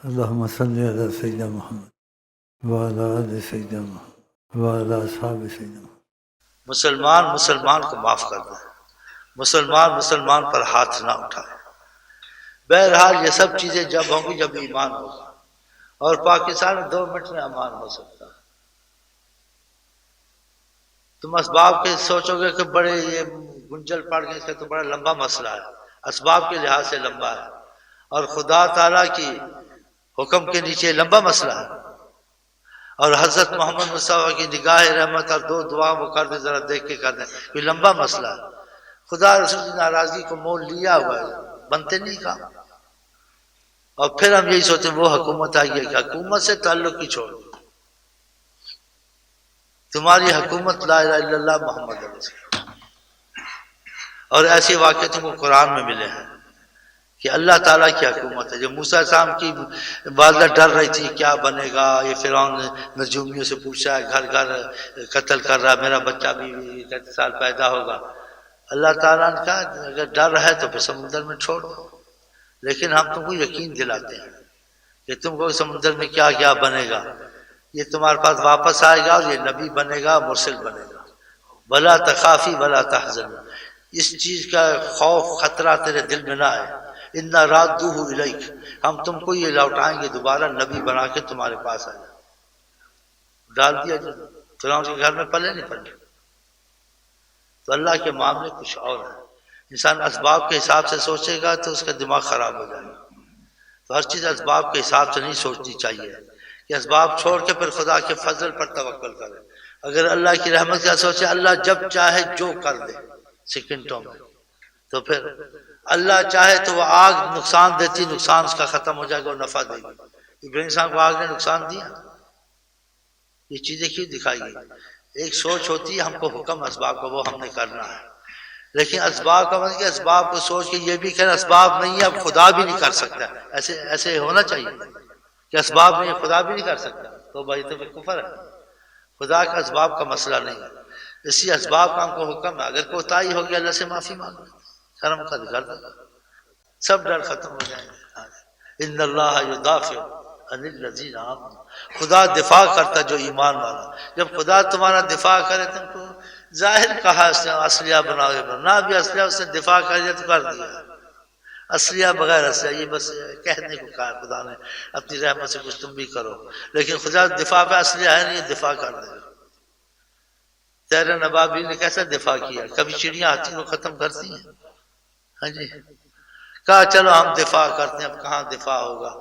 اللہم صلی علی سیدنا محمد وعلی آل سیدنا محمد وعلی اصحاب سیدنا محمد۔ مسلمان کو معاف کر دے، مسلمان پر ہاتھ نہ اٹھائے۔ بہرحال یہ سب چیزیں جب ہوں گی جب ایمان ہوگا، اور پاکستان 2 منٹ میں امان ہو سکتا ہے۔ تم اسباب کے سوچو گے کہ بڑے یہ گنجل پڑ گئے، اس کا تو بڑا لمبا مسئلہ ہے، اسباب کے لحاظ سے لمبا ہے، اور خدا تعالیٰ کی حکم کے نیچے لمبا مسئلہ ہے، اور حضرت محمد مصطفیٰ کی نگاہ رحمت اور 2 دعا وہ کر دیں، ذرا دیکھ کے کر دیں، کوئی لمبا مسئلہ ہے۔ خدا رسول کی ناراضگی کو مول لیا ہوا ہے، بنتے نہیں کام۔ اور پھر ہم یہی سوچتے وہ حکومت آئی ہے کہ حکومت سے تعلق ہی چھوڑ دو، تمہاری حکومت لا الہ الا اللہ محمد رسول اللہ۔ اور ایسے واقعے تم کو قرآن میں ملے ہیں کہ اللہ تعالیٰ کی حکومت ہے۔ جو موسیٰ علیہ السلام کی والدہ ڈر رہی تھی کیا بنے گا، یہ فرعون نجومیوں سے پوچھا ہے، گھر گھر قتل کر رہا ہے، میرا بچہ بھی 33 سال پیدا ہوگا۔ اللہ تعالیٰ نے کہا اگر ڈر ہے تو پھر سمندر میں چھوڑ دو، لیکن ہم تم کو یقین دلاتے ہیں کہ تم کو سمندر میں کیا کیا بنے گا، یہ تمہارے پاس واپس آئے گا، اور یہ نبی بنے گا، مرسل بنے گا۔ ولا تخافی ولا تحزن، اس چیز کا خوف خطرہ تیرے دل میں نہ آئے۔ انا رادوہ الیک، ہم تم کو یہ لوٹائیں گے دوبارہ نبی بنا کے تمہارے پاس آئے۔ ڈال دیا جو فرعون کے گھر میں پلے نہیں پڑے۔ تو اللہ کے معاملے کچھ اور ہیں۔ انسان اسباب کے حساب سے سوچے گا تو اس کا دماغ خراب ہو جائے گا۔ تو ہر چیز اسباب کے حساب سے نہیں سوچنی چاہیے کہ اسباب چھوڑ کے پھر خدا کے فضل پر توکل کرے۔ اگر اللہ کی رحمت کا سوچے اللہ جب چاہے جو کر دے سیکنڈوں میں، تو پھر اللہ چاہے تو وہ آگ نقصان دیتی، نقصان اس کا ختم ہو جائے گا اور نفع دے گی۔ ابراہیم صاحب کو آگ نے نقصان دیا، یہ چیزیں کیوں دکھائی گئی؟ ایک سوچ ہوتی ہے ہم کو حکم اسباب کا، وہ ہم نے کرنا ہے، لیکن اسباب کا مطلب کہ اسباب کو سوچ کے یہ بھی کہنا اسباب نہیں ہے اب خدا بھی نہیں کر سکتا، ایسے ہونا چاہیے کہ اسباب نہیں ہے خدا بھی نہیں کر سکتا، تو بھائی تو پھر کفر ہے۔ خدا کا اسباب کا مسئلہ نہیں ہے، اسی اسباب کا ہم کو حکم ہے۔ اگر کوتاہی ہوگی اللہ سے معافی مانگو، شرم کا کر دو، سب ڈر ختم ہو جائیں گے۔ ان اللہ یدافع عن الذین آمنوا، خدا دفاع کرتا جو ایمان والا۔ جب خدا تمہارا دفاع کرے تم کو ظاہر کہا اس نے اسلحہ بناؤ، نہ بھی اسلحہ اس نے دفاع کر دیا تو کر دیا، اسلحہ بغیر اسلحہ، یہ بس کہنے کو کہا خدا نے اپنی رحمت سے کچھ تم بھی کرو، لیکن خدا دفاع پہ اسلحہ ہے نہیں، دفاع کر دے گا۔ طیر نبابیل نے کیسا دفاع کیا، کبھی چڑیاں آتی کو ختم کرتی ہیں، ہاں جی، کہا چلو ہم دفاع کرتے ہیں، اب کہاں دفاع ہوگا،